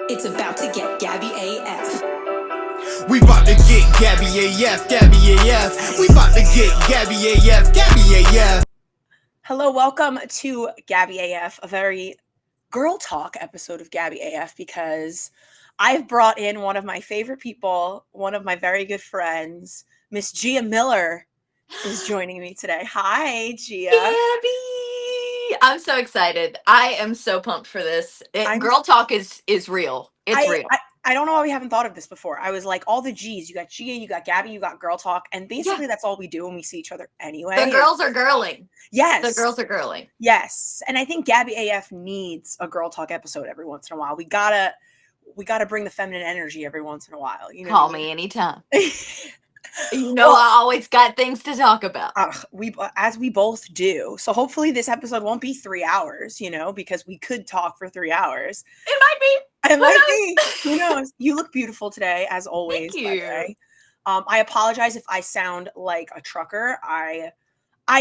It's about to get Gabby AF. We about to get Gabby AF, Gabby AF. We about to get Gabby AF, Gabby AF. Hello, welcome to Gabby AF, a very girl talk episode of Gabby AF, because I've brought in one of my favorite people, one of my very good friends, Miss GIA MILLER is joining me today. Hi, GIA. Gabby! I'm so excited. I am so pumped for this. Girl talk is real. It's real. I don't know why we haven't thought of this before. I was like, all the G's. You got GIA, you got Gabby, you got girl talk. And basically that's all we do when we see each other anyway. The girls are girling. Yes. The girls are girling. Yes. And I think Gabby AF needs a girl talk episode every once in a while. We gotta bring the feminine energy every once in a while. You know, call me anytime. You know, well, I always got things to talk about. As we both do. So hopefully this episode won't be 3 hours, you know, because we could talk for 3 hours. It might be. It might be. Who knows? You look beautiful today, as always. Thank you. I apologize if I sound like a trucker. I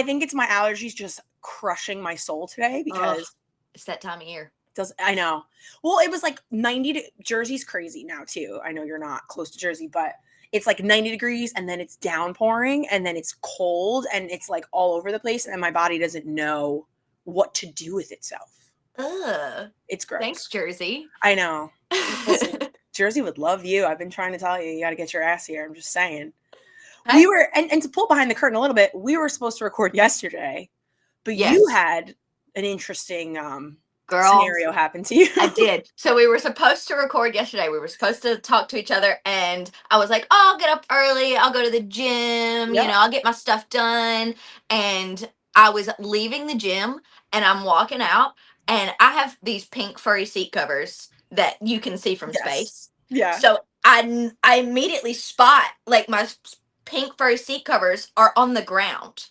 think it's my allergies just crushing my soul today because it's that time of year. I know. Well, it was like 90 Jersey's crazy now too. I know you're not close to Jersey, but it's like 90 degrees and then it's downpouring and then it's cold and it's like all over the place and my body doesn't know what to do with itself. It's gross. Thanks, Jersey. I know. Listen, Jersey would love you. I've been trying to tell you, you got to get your ass here. I'm just saying. Hey. We were, and to pull behind the curtain a little bit, we were supposed to record yesterday, but you had an interesting scenario happen to you. I did. So we were supposed to record yesterday. We were supposed to talk to each other, and I was like, oh, I'll get up early. I'll go to the gym. Yep. You know, I'll get my stuff done. And I was leaving the gym, and I'm walking out, and I have these pink furry seat covers that you can see from space. Yeah. So I immediately spot, like, my pink furry seat covers are on the ground.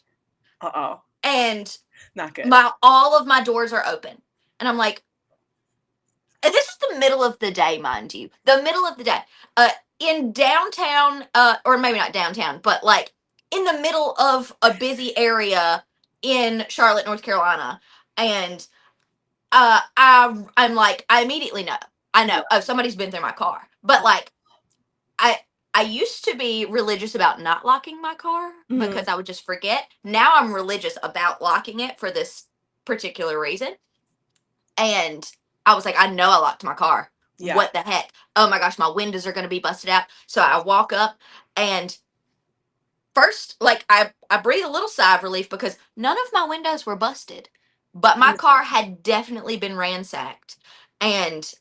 Uh-oh. And not good. All of my doors are open. And I'm like, and this is the middle of the day, mind you. The middle of the day. In downtown, or maybe not downtown, but like in the middle of a busy area in Charlotte, North Carolina. And I'm like, I immediately know. I know, oh, somebody's been through my car. But like, I used to be religious about not locking my car because I would just forget. Now I'm religious about locking it for this particular reason. And I was like, I know I locked my car. Yeah. What the heck? Oh my gosh, my windows are going to be busted out. So I walk up and first, like I breathe a little sigh of relief because none of my windows were busted, but my car had definitely been ransacked. And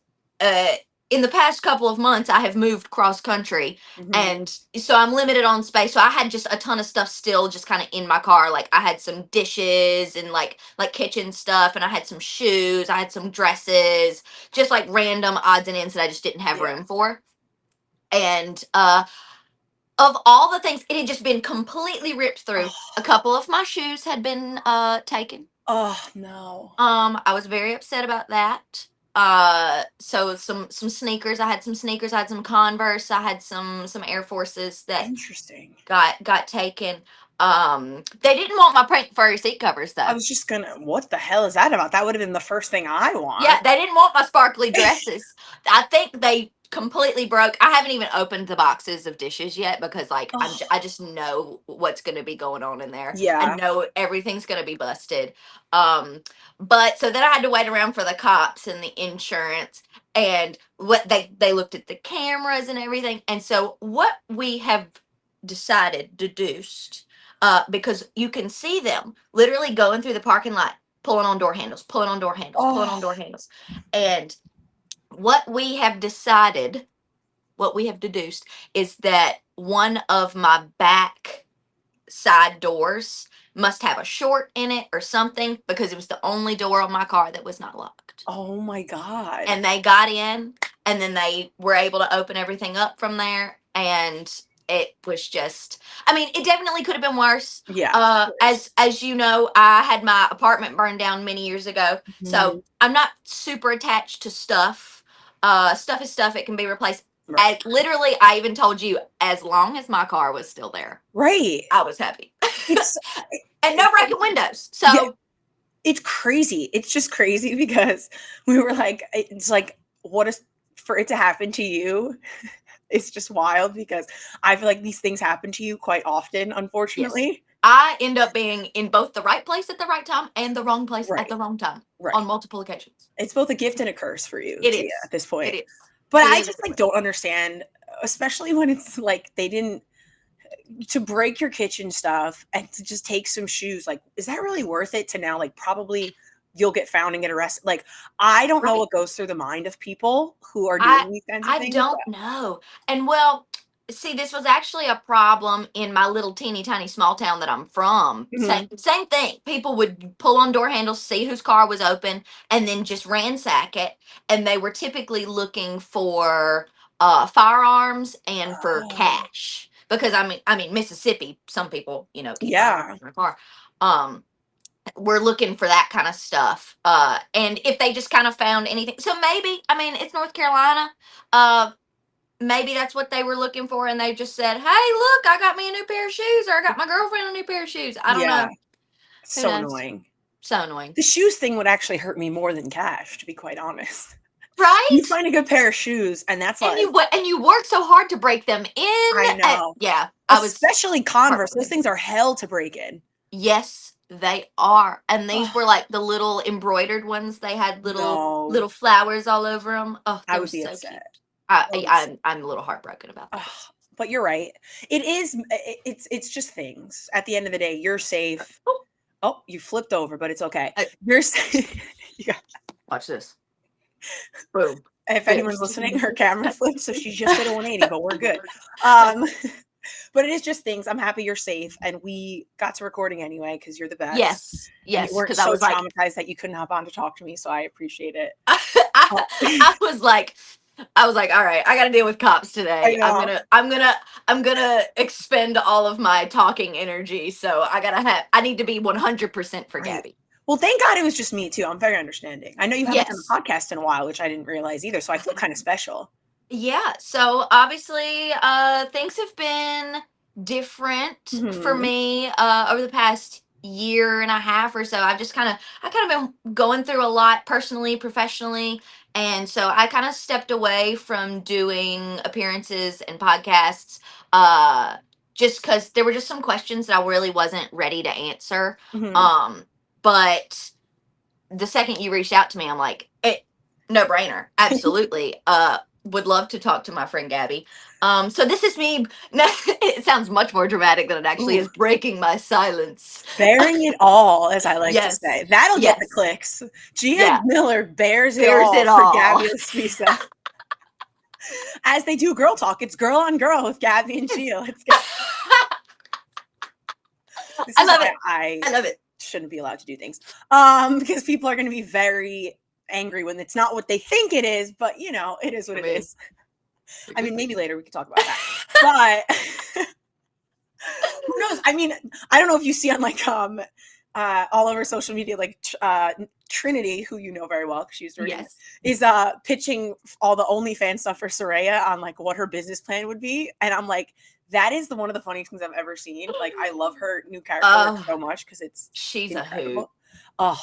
in the past couple of months, I have moved cross country, and so I'm limited on space. So I had just a ton of stuff still just kind of in my car. Like I had some dishes and like kitchen stuff, and I had some shoes, I had some dresses, just like random odds and ends that I just didn't have room for. And of all the things, it had just been completely ripped through. A couple of my shoes had been taken. Oh no. I was very upset about that. So some sneakers. I had some sneakers. I had some Converse. I had some Air Forces that interesting got taken. They didn't want my pink furry seat covers though. I was just gonna, what the hell is that about? That would have been the first thing I want. Yeah, they didn't want my sparkly dresses. I think they completely broke. I haven't even opened the boxes of dishes yet because like I just know what's going to be going on in there. Yeah, I know everything's going to be busted. But so then I had to wait around for the cops and the insurance, and what they looked at the cameras and everything. And so what we have deduced, because you can see them literally going through the parking lot, pulling on door handles, pulling on door handles, and what we have deduced is that one of my back side doors must have a short in it or something, because it was the only door on my car that was not locked. Oh my God. And they got in, and then they were able to open everything up from there, and it was just, I mean, it definitely could have been worse. Yeah. As you know, I had my apartment burned down many years ago, so I'm not super attached to stuff. Stuff is stuff. It can be replaced. Right. Literally, I even told you, as long as my car was still there, right, I was happy. And no breaking windows. So yeah, it's crazy. It's just crazy because we were like, it's like, what a for it to happen to you, it's just wild because I feel like these things happen to you quite often, Yes. unfortunately. I end up being in both the right place at the right time and the wrong place at Right. the wrong time Right. on multiple occasions. It's both a gift and a curse for you, It Gia, is. at this point. It is. But It I is just really. like don't understand, especially when it's like they didn't to break your kitchen stuff and to just take some shoes. Like, is that really worth it to now like probably you'll get found and get arrested? Like, I don't know Right. what goes through the mind of people who are I doing these kinds of I things. don't know. And well, see, this was actually a problem in my little teeny tiny small town that I'm from. Mhm. Same thing. People would pull on door handles, see whose car was open, and then just ransack it. And they were typically looking for firearms and for Oh, cash. Because I mean Mississippi, some people, keep yeah. firearms in their car. We're looking for that kind of stuff. And if they just kind of found anything, so maybe, I mean, it's North Carolina. Uh, Maybe that's what they were looking for, and they just said, "Hey, look, I got me a new pair of shoes, or I got my girlfriend a new pair of shoes." I don't Yeah. know. Who So knows? annoying. So annoying, The shoes thing would actually hurt me more than cash, to be quite honest. You right? find a good pair of shoes, and that's And like, you work so hard to break them in. I know. Yeah, I was Especially Converse. Those heartbroken. things are hell to break in. Yes, they are, and these Ugh, were like the little embroidered ones. They had little no, flowers all over them. Oh, I they were would be so cute. upset. I, I would be I I'm a little heartbroken about that. ugh, but you're right. It is. It's just things. At the end of the day, you're safe. Oh, Oh, you flipped over, but it's okay. I- You're safe. Yeah. watch this. Boom. If anyone's Fixed. listening, her camera flipped, so she just did a 180, but we're good. Um, but it is just things. I'm happy you're safe, and we got to recording anyway because you're the best. Yes, And you yes, weren't because I so was like, traumatized that you couldn't hop on to talk to me, so I appreciate it. Oh, I was like, all right, I got to deal with cops I today. know. I'm gonna expend all of my talking energy. So I need to be 100% for Right. Gabby. Well, thank God it was just me too. I'm very understanding. I know you haven't done Yes. a podcast in a while, which I didn't realize either. So I feel kind of special. Yeah. So obviously, things have been different for Mhm. me over the past year and a half or so. I kind of been going through a lot personally, professionally, and so I kind of stepped away from doing appearances and podcasts. Just because there were just some questions that I really wasn't ready to answer. Mhm. Um, but the second you reached out to me, I'm like, no brainer. Absolutely. Would love to talk to my friend Gabby. So this is me. No, it sounds much more dramatic than it actually Ooh, is, breaking my silence. bearing it all, as I like to say. Yes. That'll get the Yes. clicks. Gia Yeah. Miller bears it Bears all it for all. Gabby LaSpisa. As they do girl talk, it's girl on girl with Gabby and Gia. Let's go. This I is love why it. I I love it. shouldn't be allowed to do things. Because people are going to be very angry when it's not what they think it is, but it is what I it mean, is. I mean, maybe later we could talk about that. But who knows? I mean, I don't know if you see on like all over social media, like Trinity, who you know very well because she's doing yes. is pitching all the OnlyFans stuff for Soraya on like what her business plan would be, and I'm like, that is one of the funniest things I've ever seen. Like, I love her new character work so much because it's She's a hoot. incredible. Oh,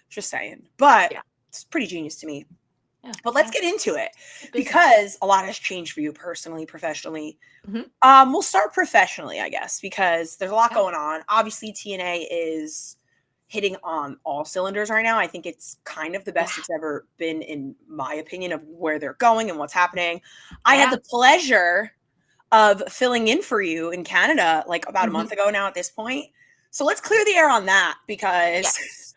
just saying, but Yeah. it's pretty genius to me. Yeah. But let's get into it Business. because a lot has changed for you personally, professionally. Mhm. We'll start professionally, I guess, because there's a lot going on. Obviously, TNA is hitting on all cylinders right now. I think it's kind of the best it's ever been, in my opinion, of where they're going and what's happening. I had the pleasure of filling in for you in Canada like about a month ago now at this point. So let's clear the air on that because Yes.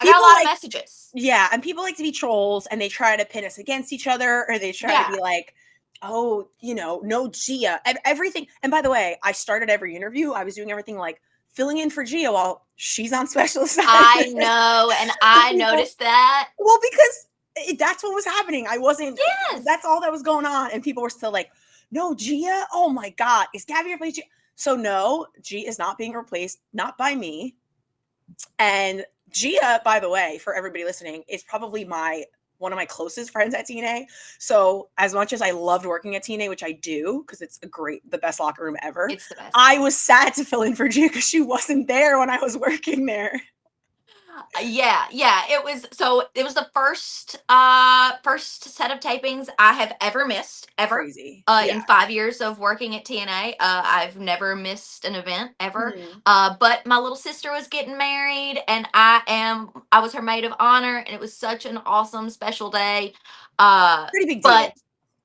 I got a lot of messages. Yeah, and people like to be trolls and they try to pin us against each other, or they try to be like, oh, no Gia. Everything. And by the way, I started every interview. I was doing everything like filling in for Gia while she's on special assignment. I know, and I noticed that. Well, because that's what was happening. I wasn't. Yes. That's all that was going on, and people were still like, "No, Gia. Oh my God, is Gabby replaced Gia?" So no, Gia is not being replaced, not by me. And Gia, by the way, for everybody listening, is probably one of my closest friends at TNA. So as much as I loved working at TNA, which I do, because it's the best locker room ever, It's the best. I was sad to fill in for Gia because she wasn't there when I was working there. Yeah. It was the first set of tapings I have ever missed ever. Crazy. In Yeah. 5 years of working at TNA, I've never missed an event ever. Mhm. But my little sister was getting married, and I was her maid of honor, and it was such an awesome special day. Pretty big But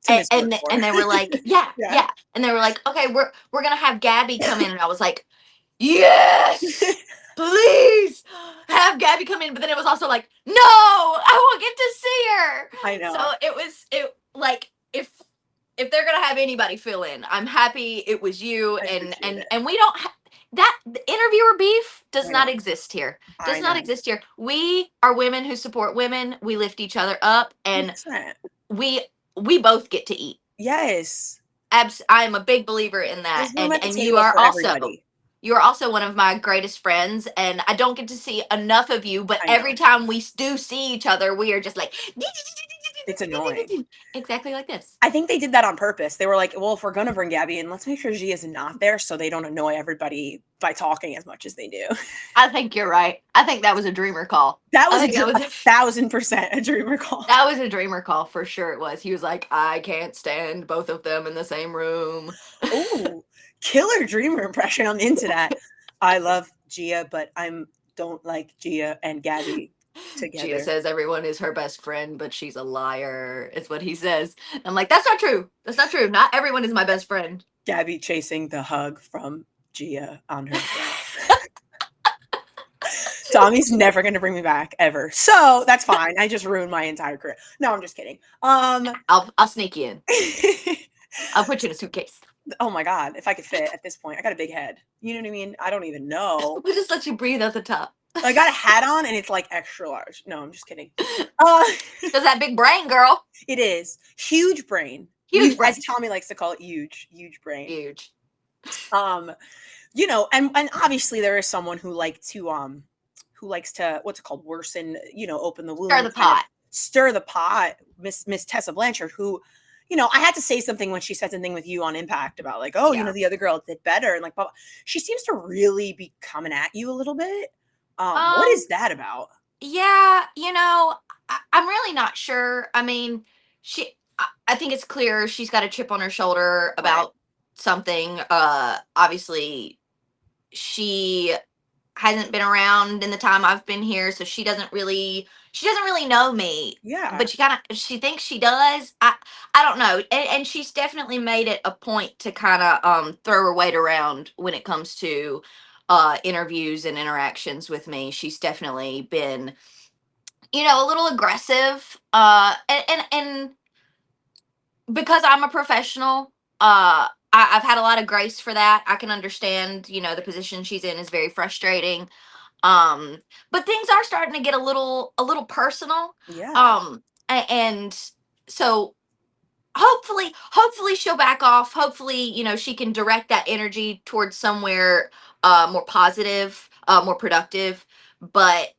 deal to miss work for. and they were like, yeah, Yeah. yeah, and they were like, okay, we're gonna have Gabby come in, and I was like, yes, please have Gabby come in. But then it was also like, no, I won't get to see her. I So know. it like if they're gonna have anybody fill in, I'm happy it was you. I And appreciate it. we don't that the interviewer beef does I not know. exist here. I Does not know. exist here. We are women who support women. We lift each other up, and 100%. we we both get to eat. Yes. I am a big believer in that. There's room at the And table for everybody. you are also one of my greatest friends, and I don't get to see enough of you, but I every know. time we do see each other, we are just like It's annoying. exactly like this. I think they did that on purpose. They were like, well, if we're going to bring Gabby in, let's make sure she is not there so they don't annoy everybody by talking as much as they do. I think you're right. I think that was a dreamer call. That I was think that was 1,000% a dreamer call. that was a dreamer call for sure. It was. He was like, I can't stand both of them in the same room. Ooh, killer dreamer impression. I'm into that. I love Gia, but don't like Gia and Gabby Gia together. says everyone is her best friend, but she's a liar. Is what he says. I'm like, that's not true. That's not true. Not everyone is my best friend. Gabby chasing the hug from Gia on her breath. Tommy's never going to bring me back ever. So that's fine. I just ruined my entire career. No, I'm just kidding. I'll sneak you in. I'll put you in a suitcase. Oh my God, if I could fit at this point, I got a big head. You know what I mean? I don't even know. We'll just let you breathe at the top. I got a hat on and it's like extra large. No, I'm just kidding. Uh, Because that big brain, girl. it is huge brain. Huge brain. As Tommy likes to call it, huge brain. Huge. And obviously there is someone who likes to what's it called, worsen, open the wound, Stir the pot. Stir the pot. Miss Tessa Blanchard, who, I had to say something when she said something with you on Impact about like, oh, Yeah. the other girl did better, and like, blah, blah. She seems to really be coming at you a little bit. What is that about? Yeah, I'm really not sure. I mean, I think it's clear she's got a chip on her shoulder about something. Obviously, she hasn't been around in the time I've been here, so she doesn't really know me. Yeah. But she thinks she does. I don't know. And she's definitely made it a point to kind of throw her weight around when it comes to interviews and interactions with me. She's definitely been, a little aggressive. And because I'm a professional, I've had a lot of grace for that. I can understand, the position she's in is very frustrating. But things are starting to get a little personal. Yeah. And so hopefully she'll back off. Hopefully, she can direct that energy towards somewhere more positive, more productive. But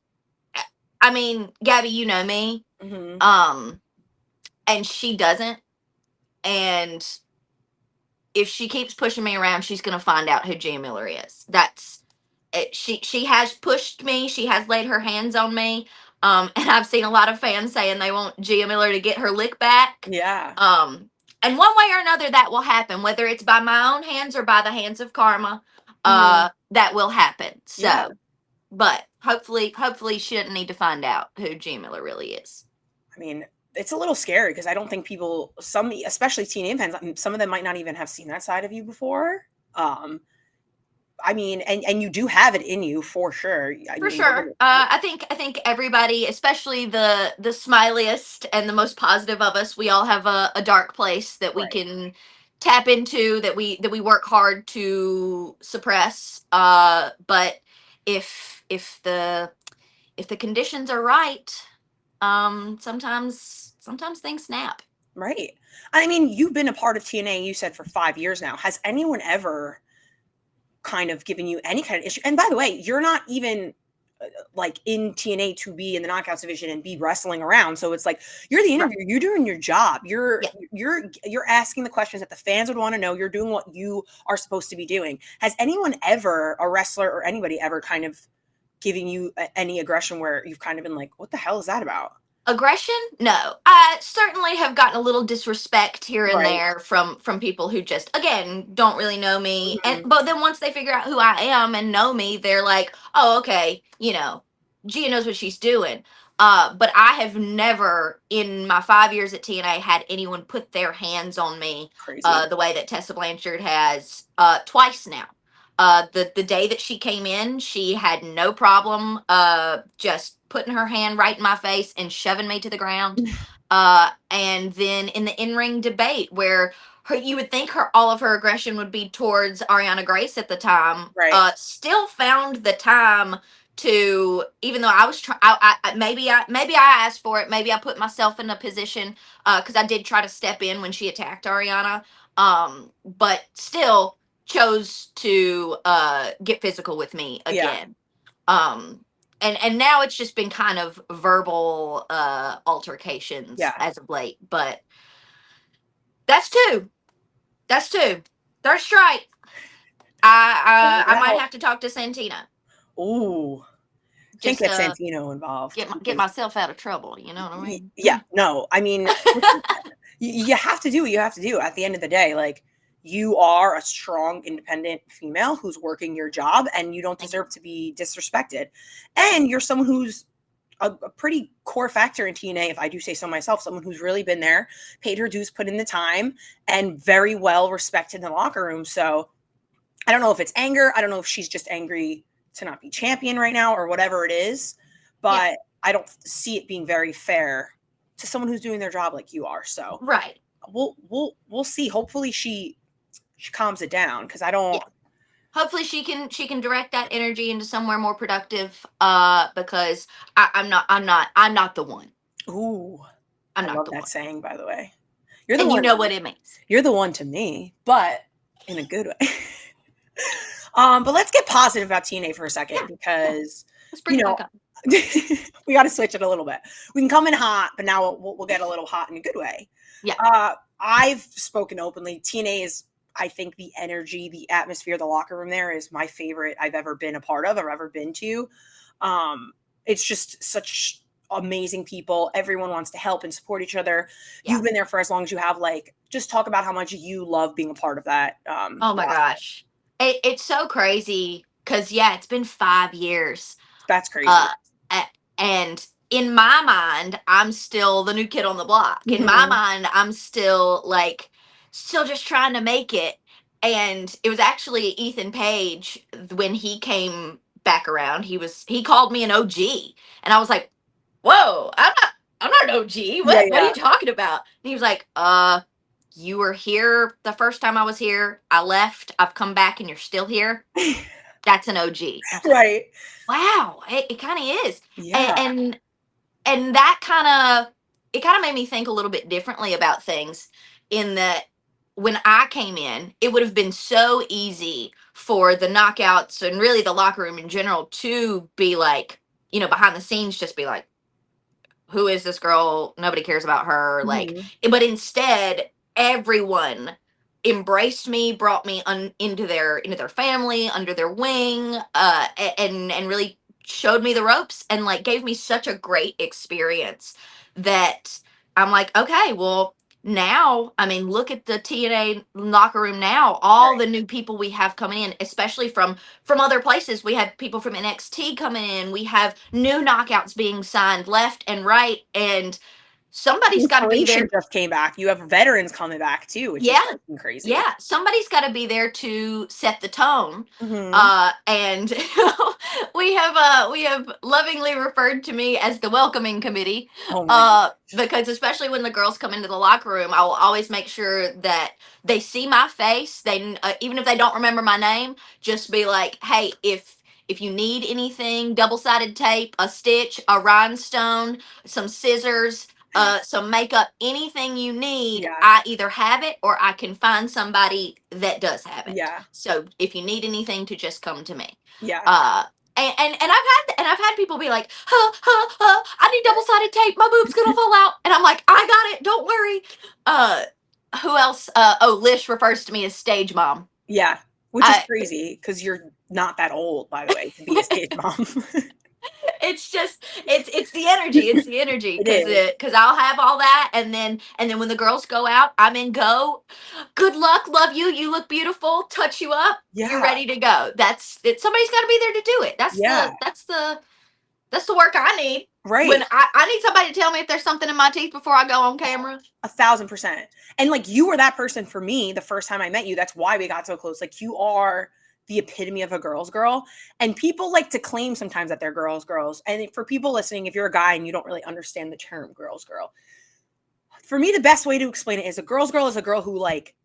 I mean, Gabby, you know me. Mhm. And she doesn't. And if she keeps pushing me around, she's gonna find out who Gia Miller is. That's it. She has pushed me. She has laid her hands on me. And I've seen a lot of fans saying they want Gia Miller to get her lick back. Yeah. And one way or another, that will happen, whether it's by my own hands or by the hands of karma. Mhm. That will happen. So, Yeah. but hopefully, she doesn't need to find out who Gia Miller really is. I mean, it's a little scary because I don't think people, especially TNA fans, some of them might not even have seen that side of you before. I mean, and you do have it in you for sure. For sure. I think everybody, especially the smiliest and the most positive of us, we all have a dark place that we Right. can tap into, that we work hard to suppress. But if the conditions are right, sometimes things snap. Right. I mean, you've been a part of TNA, you said, for 5 years now. Has anyone ever kind of given you any kind of issue? And by the way, you're not even like in TNA to be in the knockouts division and be wrestling around. So it's like you're the interviewer, you're doing your job. You're asking the questions that the fans would want to know. You're doing what you are supposed to be doing. Has anyone ever, a wrestler or anybody ever kind of giving you any aggression where you've kind of been like, what the hell is that about? Aggression? No. I certainly have gotten a little disrespect here and Right. there from people who just again don't really know me. And Mhm. but then once they figure out who I am and know me, they're like, "Oh, okay, Gia knows what she's doing." But I have never in my 5 years at TNA had anyone put their hands on me Crazy. the way that Tessa Blanchard has twice now. The day that she came in, she had no problem just putting her hand right in my face and shoving me to the ground. And then in the in-ring debate where you would think all of her aggression would be towards Ariana Grace at the time, Right. still found the time to, even though I was trying, maybe I asked for it, maybe I put myself in a position because I did try to step in when she attacked Ariana, but still chose to get physical with me Yeah. again. And now it's just been kind of verbal altercations Yeah. as of late, but that's two. Third strike. I might Wow. have to talk to Santina. Ooh. Can't Just get Santino involved. get because- myself out of trouble. You know what I mean? Yeah. No. I mean, listen, you have to do what you have to do. At the end of the day, like, you are a strong, independent female who's working your job, and you don't deserve to be disrespected. And you're someone who's a pretty core factor in TNA, if I do say so myself, someone who's really been there, paid her dues, put in the time, and very well respected in the locker room. So I don't know if it's anger. I don't know if she's just angry to not be champion right now or whatever it is, but I don't see it being very fair to someone who's doing their job like you are. So Right. we'll see. Hopefully she calms it down, because I don't. Yeah. Hopefully she can direct that energy into somewhere more productive. Because I'm not the one. Ooh, I'm I not love the that one. saying, by the way. You're the And one. you know what it means. You're the one to me, but in a good way. But let's get positive about TNA for a second, because Let's bring it back up. we got to switch it a little bit. We can come in hot, but now we'll get a little hot in a good way. Yeah. I've spoken openly. TNA is, I think, the energy, the atmosphere, the locker room there is my favorite I've ever been a part of or ever been to. It's just such amazing people. Everyone wants to help and support each other. Yeah. You've been there for as long as you have. Like, just talk about how much you love being a part of that. Oh my gosh. It's so crazy because it's been 5 years. That's crazy. And in my mind, I'm still the new kid on the block. In my Mhm. mind, I'm still just trying to make it. And it was actually Ethan Page when he came back around. He called me an OG, and I was like, "Whoa, I'm not an OG. What are Yeah. you talking about?" And he was like, "You were here the first time I was here. I left. I've come back, and you're still here. That's an OG." I was like, Right. wow, it kind of is. Yeah. And that kind of made me think a little bit differently about things, in that when I came in, it would have been so easy for the knockouts and really the locker room in general to be like, behind the scenes, just be like, who is this girl? Nobody cares about her. Mhm. But instead, everyone embraced me, brought me into their family, under their wing, and really showed me the ropes, and gave me such a great experience that I'm like, okay, well, now, I mean, look at the TNA locker room now. All Right. the new people we have coming in, especially from other places. We have people from NXT coming in. We have new knockouts being signed left and right, and somebody's got to be there. Inspiration just came back. You have veterans coming back too, which is Yeah. fucking crazy. Yeah, somebody's got to be there to set the tone. Mhm. And we have lovingly referred to me as the welcoming committee. Oh my Because especially when the girls come into the locker room, I will always make sure that they see my face. They even if they don't remember my name, just be like, "Hey, if you need anything, double-sided tape, a stitch, a rhinestone, some scissors, some makeup, anything you need, Yeah. I either have it or I can find somebody that does have it. Yeah. So if you need anything, to just come to me." Yeah. And I've had people be like, I need double-sided tape, my boob's gonna fall out. And I'm like, I got it, don't worry. Who else? Lish refers to me as stage mom. Yeah. which is crazy because you're not that old, by the way, to be a stage mom. It's just it's the energy. It's the energy It is. because I'll have all that, and then when the girls go out, I'm in go. Good luck, love you. You look beautiful. Touch you up. You're Yeah. ready to go. That's it. Somebody's got to be there to do it. Yeah. That's the work I need. Right. When I need somebody to tell me if there's something in my teeth before I go on camera. 1,000%. And like you were that person for me the first time I met you. That's why we got so close. Like you are the epitome of a girl's girl. And people like to claim sometimes that they're girls. And for people listening, if you're a guy and you don't really understand the term girl's girl, for me, the best way to explain it is a girl's girl is a girl who like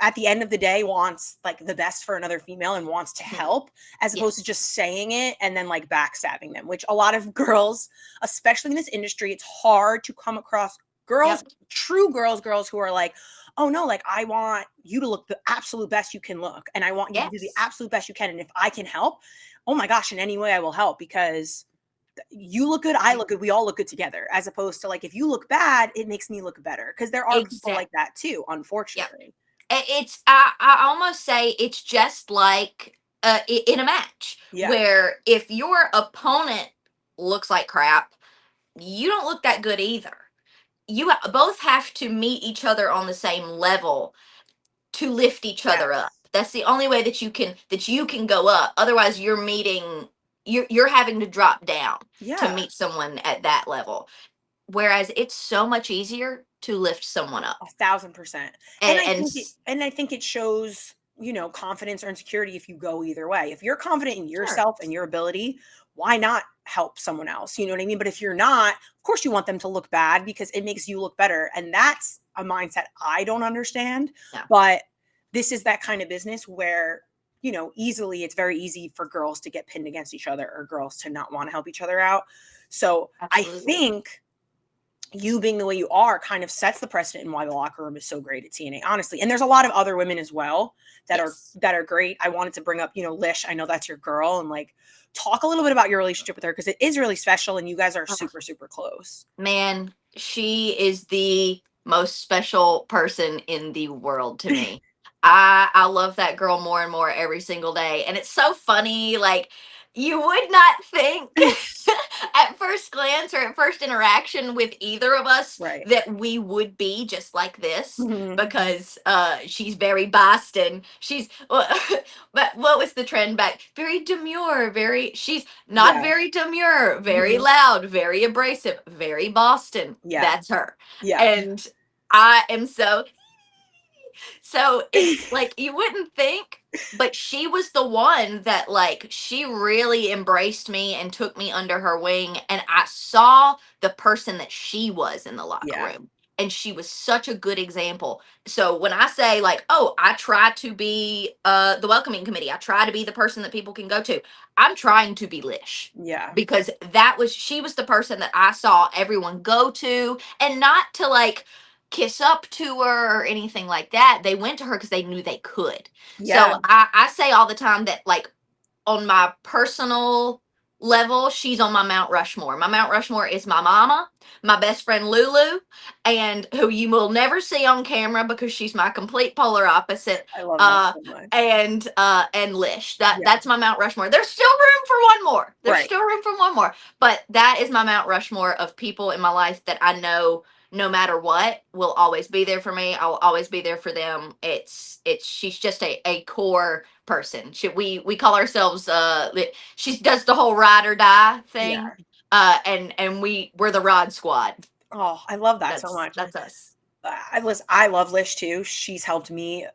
at the end of the day wants like the best for another female and wants to help as opposed to just saying it and then like backstabbing them, which a lot of girls, especially in this industry, it's hard to come across girls, true girls who are like, oh no, like I want you to look the absolute best you can look. And I want you to do the absolute best you can. And if I can help, oh my gosh, in any way I will help because you look good, I look good, we all look good together. As opposed to like, if you look bad, it makes me look better. Because there are people like that too, unfortunately. It's I almost say it's just like in a match where if your opponent looks like crap, you don't look that good either. You both have to meet each other on the same level to lift each other up. That's the only way that you can go up. Otherwise, you're having to drop down to meet someone at that level. Whereas it's so much easier to lift someone up. 1,000%. And I think it shows, you know, confidence or insecurity if you go either way. If you're confident in yourself and your ability, why not help someone else? You know what I mean? But if you're not, of course you want them to look bad because it makes you look better. And that's a mindset I don't understand. But this is that kind of business where, you know, it's very easy for girls to get pinned against each other or girls to not want to help each other out. So I think you being the way you are kind of sets the precedent in why the locker room is so great at TNA, honestly. And there's a lot of other women as well that are great. I wanted to bring up, you know, Lish. I know that's your girl, and like talk a little bit about your relationship with her because it is really special and you guys are super, super close. Man, she is the most special person in the world to me. I love that girl more and more every single day. And it's so funny, like you would not think at first glance or at first interaction with either of us that we would be just like this because she's very Boston. She's but what was the trend back? Very demure, she's not very demure, very loud, very abrasive, very Boston. That's her. And I am so it's like you wouldn't think, but she was the one that like she really embraced me and took me under her wing, and I saw the person that she was in the locker room, and she was such a good example. So when I say like, oh, I try to be the welcoming committee, I try to be the person that people can go to, I'm trying to be Lish. Because she was the person that I saw everyone go to, and not to like kiss up to her or anything like that. They went to her because they knew they could. So I say all the time that like on my personal level, she's on my Mount Rushmore. My Mount Rushmore is my mama, my best friend Lulu, and who you will never see on camera because she's my complete polar opposite. I love that so much. And Lish. That's my Mount Rushmore. There's still room for one more. Still room for one more. But that is my Mount Rushmore of people in my life that I know no matter what will always be there for me. I'll always be there for them. She's just a core person. We call ourselves she does the whole ride or die thing. And we're the Rod Squad. Oh, I love that so much. That's us. I love Lish too. She's helped me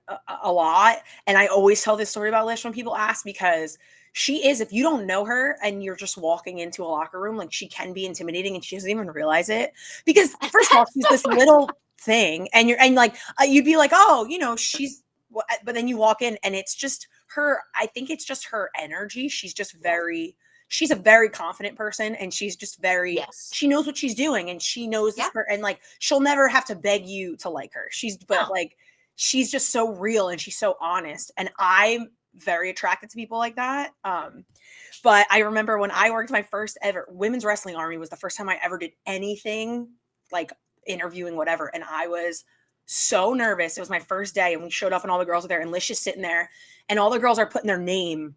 a lot. And I always tell this story about Lish when people ask because she is, if you don't know her and you're just walking into a locker room, like she can be intimidating and she doesn't even realize it. Because first of all, she's this little thing and you'd be like, oh, you know, but then you walk in and it's just her. I think it's just her energy. She's just she's a very confident person and she's just she knows what she's doing and she knows this and like, she'll never have to beg you to like her. She's just so real and she's so honest. And I'm very attracted to people like that. But I remember when I worked my first ever women's wrestling army was the first time I ever did anything like interviewing, whatever. And I was so nervous. It was my first day, and we showed up, and all the girls were there, and Lish is sitting there, and all the girls are putting their name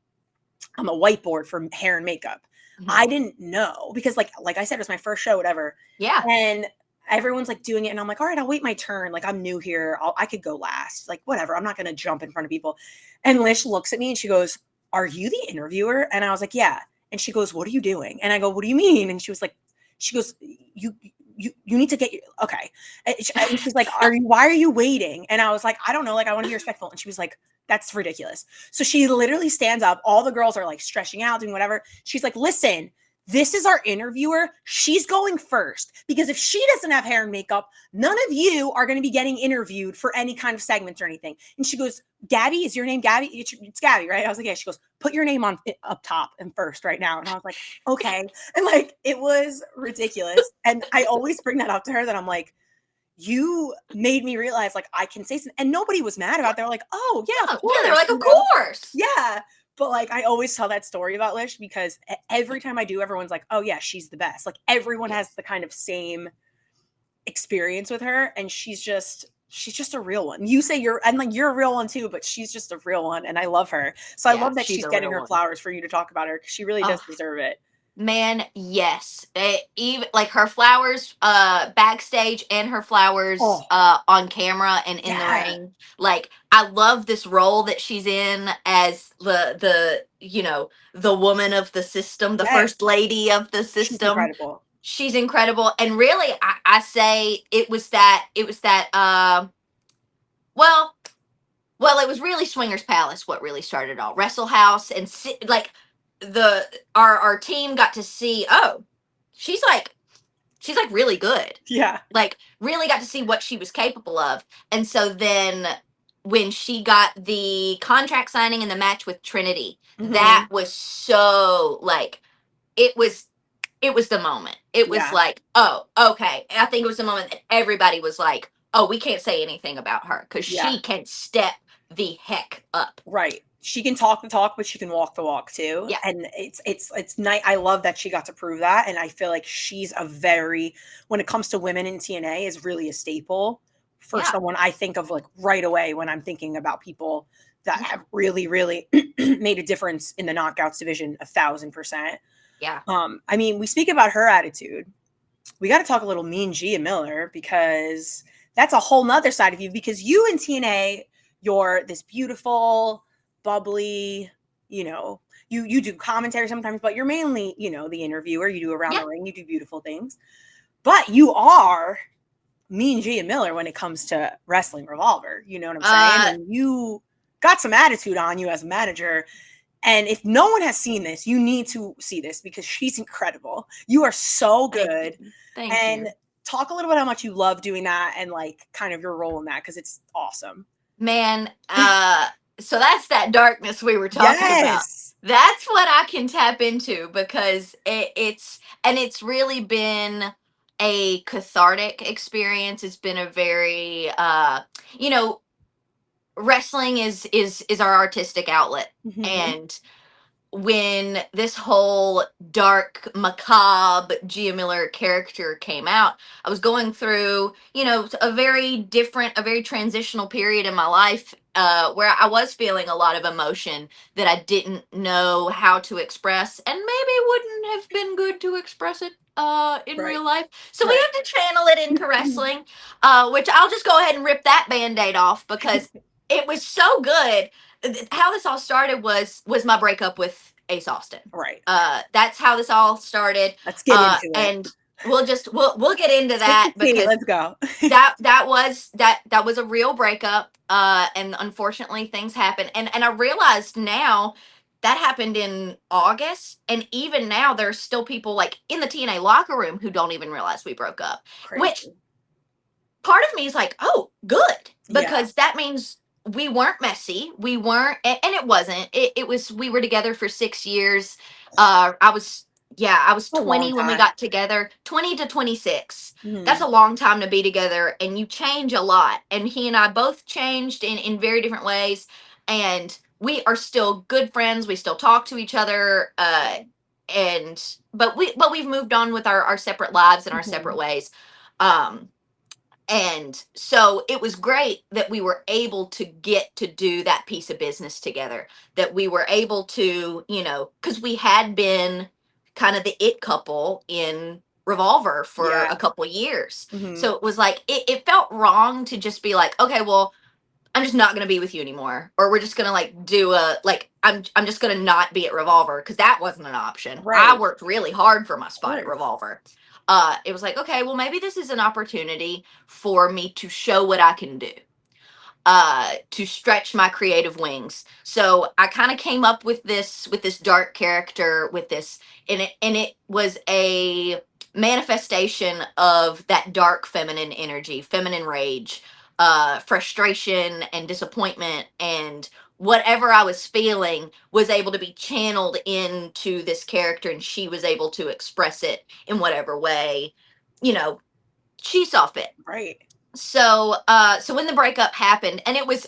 on the whiteboard for hair and makeup. I didn't know because, like I said, it was my first show, whatever. Yeah. And everyone's like doing it, and I'm like, all right, I'll wait my turn. Like, I'm new here. I could go last. Like, whatever. I'm not going to jump in front of people. And Lish looks at me and she goes, "Are you the interviewer?" And I was like, "Yeah." And she goes, "What are you doing?" And I go, "What do you mean?" And she goes, "You need to get okay." And she's like, "Why are you waiting?" And I was like, "I don't know. Like, I want to be respectful." And she was like, "That's ridiculous." So she literally stands up. All the girls are like stretching out, doing whatever. She's like, "Listen, this is our interviewer. She's going first because if she doesn't have hair and makeup, none of you are going to be getting interviewed for any kind of segments or anything." And she goes, "Gabby, is your name Gabby?" It's Gabby, right? I was like, "Yeah." She goes, "Put your name on up top and first right now." And I was like, "Okay." And like, it was ridiculous. And I always bring that up to her that I'm like, you made me realize like I can say something. And nobody was mad about it. They're like, "Oh yeah, of course." Yeah, they're like, you of know? course. Yeah. But like, I always tell that story about Lish because every time I do, everyone's like, "Oh yeah, she's the best." Like everyone has the kind of same experience with her, and she's just a real one. You say you're a real one too, but she's just a real one, and I love her. So I Yeah, love that she's a getting real her one. flowers for you to talk about her because she really does deserve it. Man, yes. Even like her flowers backstage and her flowers on camera and in the ring. Like, I love this role that she's in as the the woman of the system, the first lady of the She's system. incredible. She's incredible. And really, I say it was that well, it was really Swingers Palace what really started it all. Wrestle House and like our team got to see, oh, she's like really good. Yeah. Like, really got to see what she was capable of. And so then when she got the contract signing and the match with Trinity, that was so like, it was the moment. It was like, oh, okay. I think it was the moment that everybody was like, oh, we can't say anything about her because she can step the heck up. Right. She can talk the talk, but she can walk the walk too. Yeah. And it's nice. I love that she got to prove that. And I feel like she's when it comes to women in TNA, is really a staple for someone I think of like right away when I'm thinking about people that have really, really made a difference in the knockouts division 1,000%. Yeah. I mean, we speak about her attitude. We got to talk a little Mean Gia Miller because that's a whole nother side of you because you in TNA, you're this beautiful, bubbly, you do commentary sometimes, but you're mainly, the interviewer. You do around the ring, you do beautiful things. But you are Mean Gia Miller when it comes to Wrestling Revolver. You know what I'm saying? And you got some attitude on you as a manager. And if no one has seen this, you need to see this because she's incredible. You are so good. Thank you. Talk a little bit how much you love doing that and like kind of your role in that because it's awesome. Man, so that's that darkness we were talking about. That's what I can tap into because it's really been a cathartic experience. It's been a very wrestling is our artistic outlet. And when this whole dark, macabre Gia Miller character came out, I was going through, a very transitional period in my life where I was feeling a lot of emotion that I didn't know how to express, and maybe wouldn't have been good to express it in real life. So we have to channel it into wrestling, which I'll just go ahead and rip that Band-Aid off because it was so good. How this all started was my breakup with Ace Austin. Right. That's how this all started. Let's get into it. And we'll get into that because let's go. that was a real breakup. And unfortunately things happened. And I realized now that happened in August, and even now there's still people like in the TNA locker room who don't even realize we broke up. Crazy. Which part of me is like, oh, good, because that means we weren't messy. We weren't, and it wasn't. It was. We were together for 6 years. I was 20 when we got together. 20 to 26. That's a long time to be together, and you change a lot. And he and I both changed in very different ways, and we are still good friends. We still talk to each other. But we've moved on with our separate lives and our separate ways. And so it was great that we were able to get to do that piece of business together, that we were able to, because we had been kind of the it couple in Revolver for Yeah. a couple of years. Mhm. So it was like, it felt wrong to just be like, okay, well, I'm just not going to be with you anymore. Or we're just going to like do I'm just going to not be at Revolver, because that wasn't an option. I Right. worked really hard for my Of spot at course. Revolver. It was like, okay, well, maybe this is an opportunity for me to show what I can do, to stretch my creative wings. So I kind of came up with this dark character, with this, and it was a manifestation of that dark feminine energy, feminine rage, frustration and disappointment, and whatever I was feeling was able to be channeled into this character, and she was able to express it in whatever way, you know, she saw fit. Right. So when the breakup happened, and it was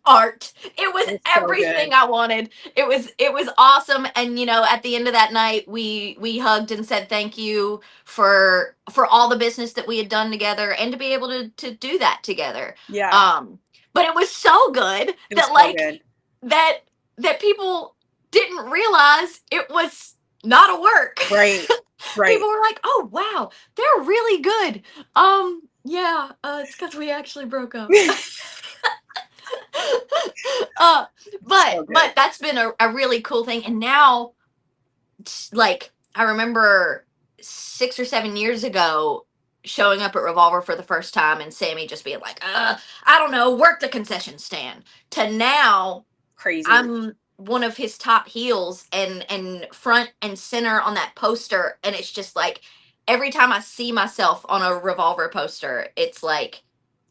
art. It was It's so everything good. I wanted. It was awesome. And at the end of that night, we hugged and said thank you for all the business that we had done together, and to be able to do that together. Yeah. But it was so good It was that, so like, good. that that people didn't realize it was not a work. Right. Right. People were like, "Oh wow, they're really good." Yeah, it's because we actually broke up. uh, but So good. but that's been a really cool thing. And now, like, I remember 6 or 7 years ago showing up at Revolver for the first time, and Sammy just being like, I don't know, work the concession stand. To now, Crazy. I'm one of his top heels, and front and center on that poster. And it's just like, every time I see myself on a Revolver poster, it's like,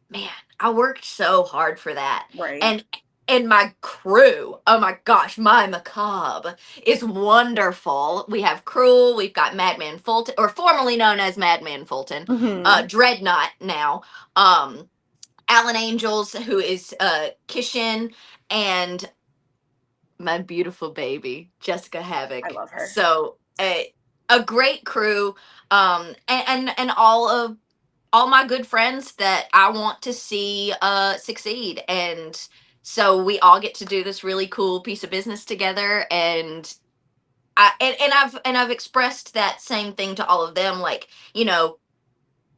man, I worked so hard for that. Right. And my crew, oh my gosh, my macabre is wonderful. We have Cruel, we've got Madman Fulton, or formerly known as Madman Fulton, Mhm. Dreadnought now, Alan Angels, who is Kishin, and my beautiful baby, Jessica I Havoc. love her. So a great crew, and all my good friends that I want to see succeed. And so we all get to do this really cool piece of business together. And I've expressed that same thing to all of them, like,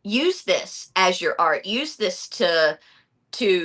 use this as your art, use this to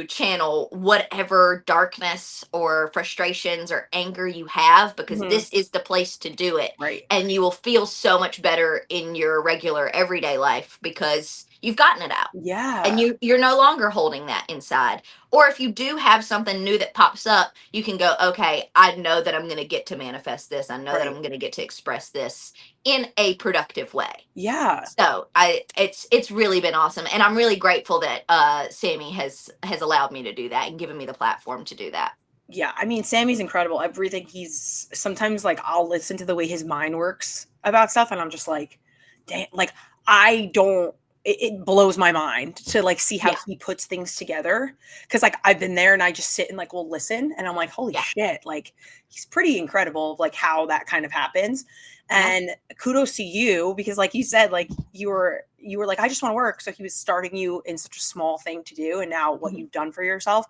channel whatever darkness or frustrations or anger you have, because Mhm. this is the place to do it. Right. And you will feel so much better in your regular everyday life, because you've gotten it out, Yeah. and you're no longer holding that inside. Or if you do have something new that pops up, you can go, okay, I know that I'm going to get to manifest this, I know that I'm Right. going to get to express this in a productive way. Yeah. So it's really been awesome, and I'm really grateful that Sammy has allowed me to do that and given me the platform to do that. Yeah. I mean, Sammy's incredible. Everything he's sometimes like I'll listen to the way his mind works about stuff, and I'm just like, damn, like I don't it blows my mind to like see how Yeah, he puts things together. Cause like I've been there and I just sit and like will listen and I'm like, holy yeah, shit, like he's pretty incredible of like how that kind of happens. yeah. And kudos to you because like you said, like you were like, I just want to work. So he was starting you in such a small thing to do. And now what Mhm. you've done for yourself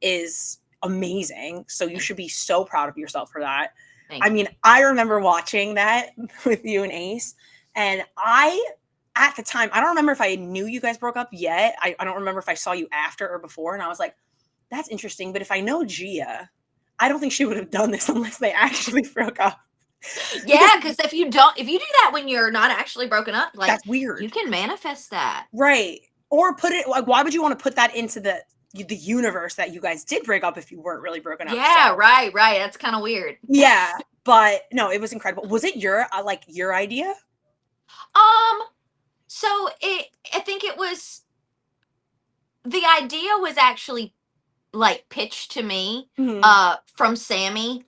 is amazing. So you Thank should you, be so proud of yourself for that. I thank you. mean, I remember watching that with you and Ace, and at the time, I don't remember if I knew you guys broke up yet. I don't remember if I saw you after or before, and I was like, that's interesting. But if I know Gia, I don't think she would have done this unless they actually broke up. Because Yeah, because if you do that when you're not actually broken up, like, that's weird. you can manifest that. Right. Or put it like, why would you want to put that into the universe that you guys did break up if you weren't really broken up? Yeah, So right, right. That's kind of weird. yeah, but no, it was incredible. Was it your like your idea? Um, so I think it was, the idea was actually like pitched to me Mhm. from Sammy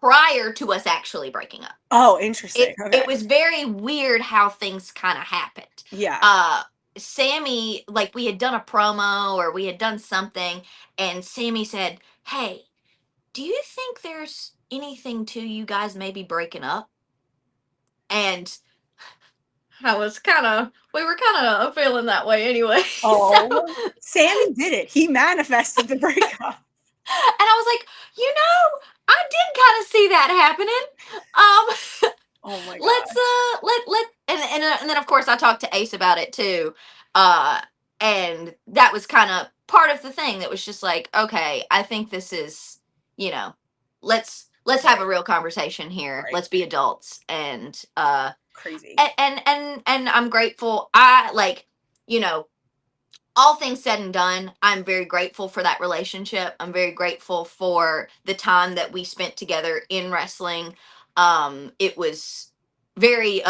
prior to us actually breaking up. Oh, interesting. It Okay. was very weird how things kind of happened. Yeah. Uh Sammy, like, we had done a promo or we had done something, and Sammy said, "Hey, do you think there's anything to you guys maybe breaking up?" And we were kind of feeling that way anyway. Oh, Sammy did it. He manifested the breakup. And I was like, I did kind of see that happening. Oh my Let's god. and then of course I talked to Ace about it too. And that was kind of part of the thing that was just like, okay, I think this is, you know, let's have a real conversation here. Right. Let's be adults. And Crazy. and I'm grateful. I like, all things said and done, I'm very grateful for that relationship. I'm very grateful for the time that we spent together in wrestling. It was very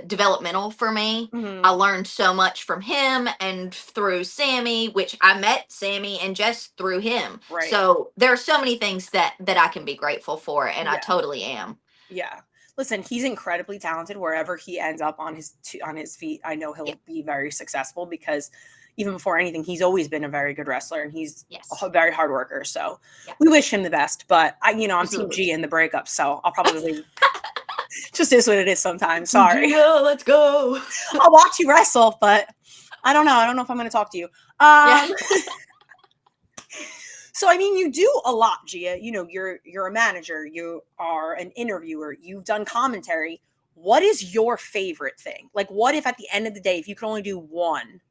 developmental for me. I learned so much from him and through Sammy, which I met Sammy and Jess through him. Right. So there are so many things that I can be grateful for, and I Yeah. totally am. Yeah. Listen, he's incredibly talented wherever he ends up on his feet. I know he'll be very successful because even before anything, he's always been a very good wrestler and he's a very hard worker. So we wish him the best. But I'm Team G in the breakup, so I'll probably just is what it is sometimes. Sorry. Gia, let's go. I'll watch you wrestle, but I don't know. I don't know if I'm going to talk to you. So, I mean, you do a lot, Gia. You're a manager. You are an interviewer. You've done commentary. What is your favorite thing? Like, what if at the end of the day, if you could only do one?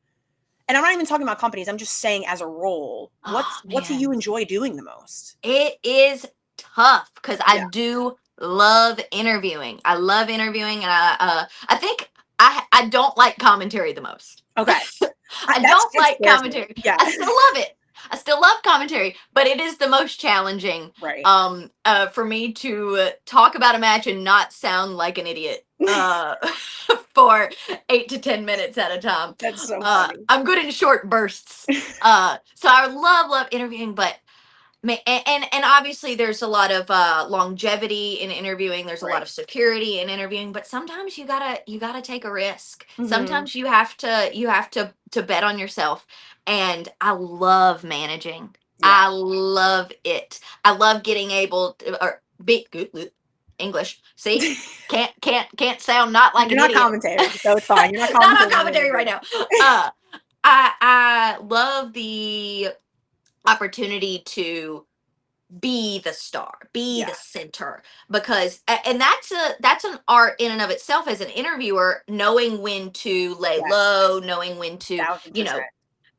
And I'm not even talking about companies. I'm just saying as a role. What do you enjoy doing the most? It is tough because I do love interviewing. I love interviewing, and I think I don't like commentary the most. Okay. I don't like commentary. Yeah. I still love it. I still love commentary, but it is the most challenging. Right. For me to talk about a match and not sound like an idiot. For 8 to 10 minutes at a time. That's so funny. I'm good in short bursts. So I love interviewing, but and obviously there's a lot of longevity in interviewing. There's a lot of security in interviewing, but sometimes you gotta take a risk. Sometimes you have to bet on yourself. And I love managing. I love it. I love getting able to, or be English. See, can't sound not like You're an not idiot. commentary, so it's fine. You're not not on commentary right now. I love the opportunity to be the star, be the center, because and that's an art in and of itself as an interviewer, knowing when to lay low, knowing when to 1,000%.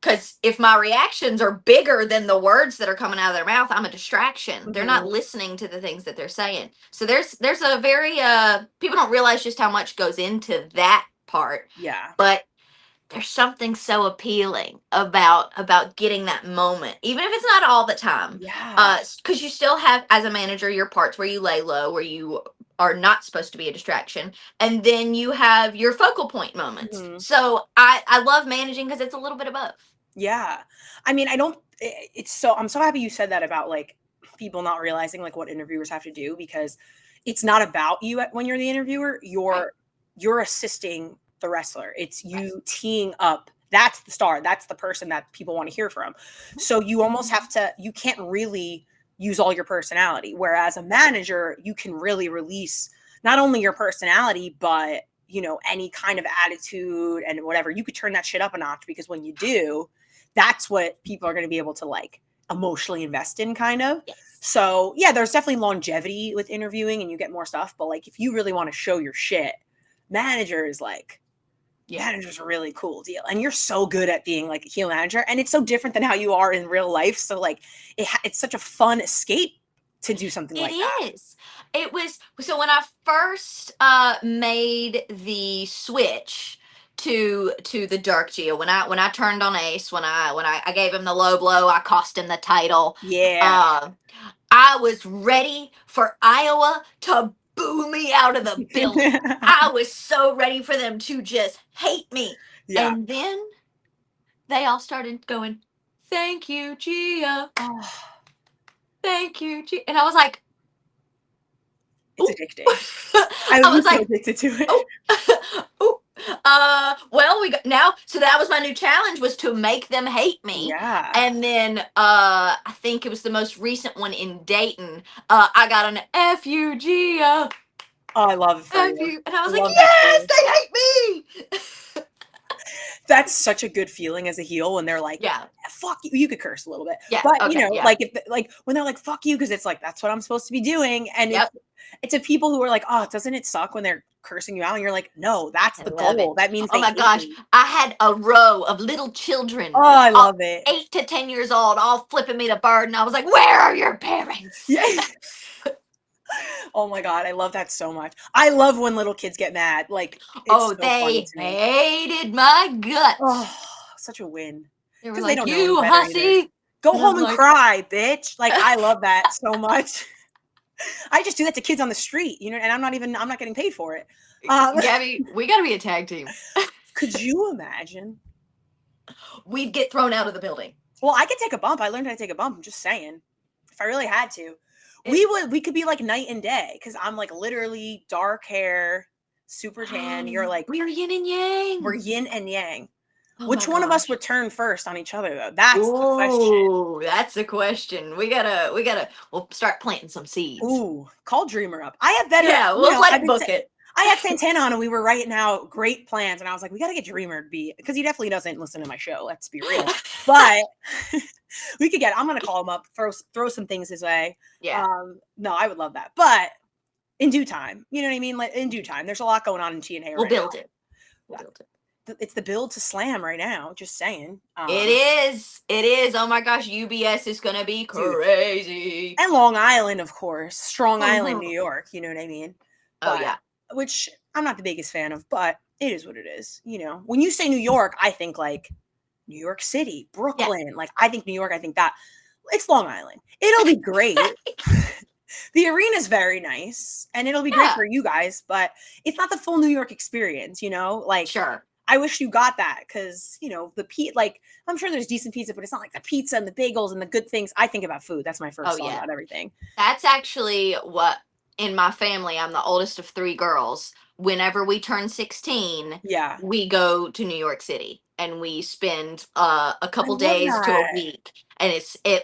Because if my reactions are bigger than the words that are coming out of their mouth, I'm a distraction. They're not listening to the things that they're saying. So there's a very people don't realize just how much goes into that part. Yeah. But there's something so appealing about getting that moment, even if it's not all the time. Yeah. Because you still have, as a manager, your parts where you lay low, where you are not supposed to be a distraction, and then you have your focal point moments. So I love managing because it's a little bit of both. Yeah. I mean, I'm so happy you said that about like people not realizing like what interviewers have to do, because it's not about you when you're the interviewer. You're assisting the wrestler. It's you teeing up. That's the star. That's the person that people want to hear from. So you almost have to, you can't really use all your personality. Whereas a manager, you can really release not only your personality, but any kind of attitude and whatever. You could turn that shit up a notch, because when you do, that's what people are going to be able to like emotionally invest in, kind of. So yeah, there's definitely longevity with interviewing and you get more stuff. But like, if you really want to show your shit, manager's a really cool deal. And you're so good at being like a heel manager, and it's so different than how you are in real life. So like it's such a fun escape to do something like that. It is. It was, so when I first made the switch to the dark Gia, when I turned on Ace, when I gave him the low blow, I cost him the title. Yeah. I was ready for Iowa to boo me out of the building. I was so ready for them to just hate me. Yeah. And then they all started going, "Thank you, Gia. Oh, Thank you, Gia." And I was like, it's addicting. I was like, addicted to it. Well, we got now. So that was my new challenge, was to make them hate me. Yeah. And then I think it was the most recent one in Dayton. I got an F U Gia. Oh, I love it for Have you. you? And I was I like, love that for yes, you. they hate me. That's such a good feeling as a heel when they're like, Yeah. fuck you. You could curse a little bit. Yeah, But, okay, you know, yeah. like, if like when they're like, fuck you, because it's like, that's what I'm supposed to be doing. And Yep. it's a people who are like, oh, doesn't it suck when they're cursing you out? And you're like, no, that's I the love goal. it. That means Oh they my hate gosh. me. I had a row of little children, Oh, I love it. 8 to 10 years old, all flipping me the bird. And I was like, where are your parents? Yeah. Oh my God, I love that so much. I love when little kids get mad. Like, it's so funny They to me. hated my guts. Oh, such a win. They were Because they like, don't know any you better either. hussy. Go And home I'm and like, cry, bitch. Like, I love that so much. I just do that to kids on the street, you know, and I'm not getting paid for it. Gabby, we got to be a tag team. Could you imagine? We'd get thrown out of the building. Well, I could take a bump. I learned how to take a bump. I'm just saying. If I really had to, we could be like night and day because I'm like literally dark hair, super tan. You're like, we're yin and yang. we're yin and yang. Oh Which my one of us gosh. would turn first on each other though? That's the question. Ooh, that's the question. We'll start planting some seeds. Ooh, call Dreamer up. I have better. Yeah, You we'll know, let him book it. I had Santana on and we were writing out great plans. And I was like, we got to get Dreamer to be, because he definitely doesn't listen to my show. Let's be real. But I'm going to call him up, throw some things his way. Yeah. No, I would love that. But in due time, you know what I mean? Like in due time, there's a lot going on in TNA We'll right build now. it. We'll build it. It's the build to Slam right now. Just saying. It is. It is. Oh my gosh, UBS is going to be crazy. And Long Island, of course. Strong Island, Mhm. New York. You know what I mean? Oh, But, yeah. which I'm not the biggest fan of, but it is what it is. You know, when you say New York, I think like New York City, Brooklyn. Like I think New York, I think that it's Long Island. It'll be great. The arena's very nice and it'll be great Yeah. for you guys, but it's not the full New York experience, you know? Like Sure. I wish you got that because, you know, like I'm sure there's decent pizza, but it's not like the pizza and the bagels and the good things. I think about food. That's my first thought about everything. That's actually what, in my family, I'm the oldest of 3 girls. Whenever we turn 16, Yeah. we go to New York City and we spend a couple love days to a that. week. And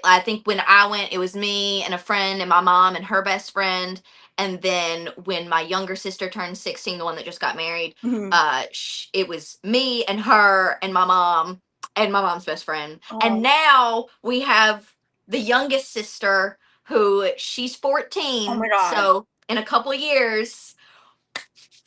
I think when I went, it was me and a friend and my mom and her best friend. And then when my younger sister turned 16, the one that just got married, Mhm. it was me and her and my mom's best friend. Oh. And now we have the youngest sister who she's 14. Oh my God. So in a couple years,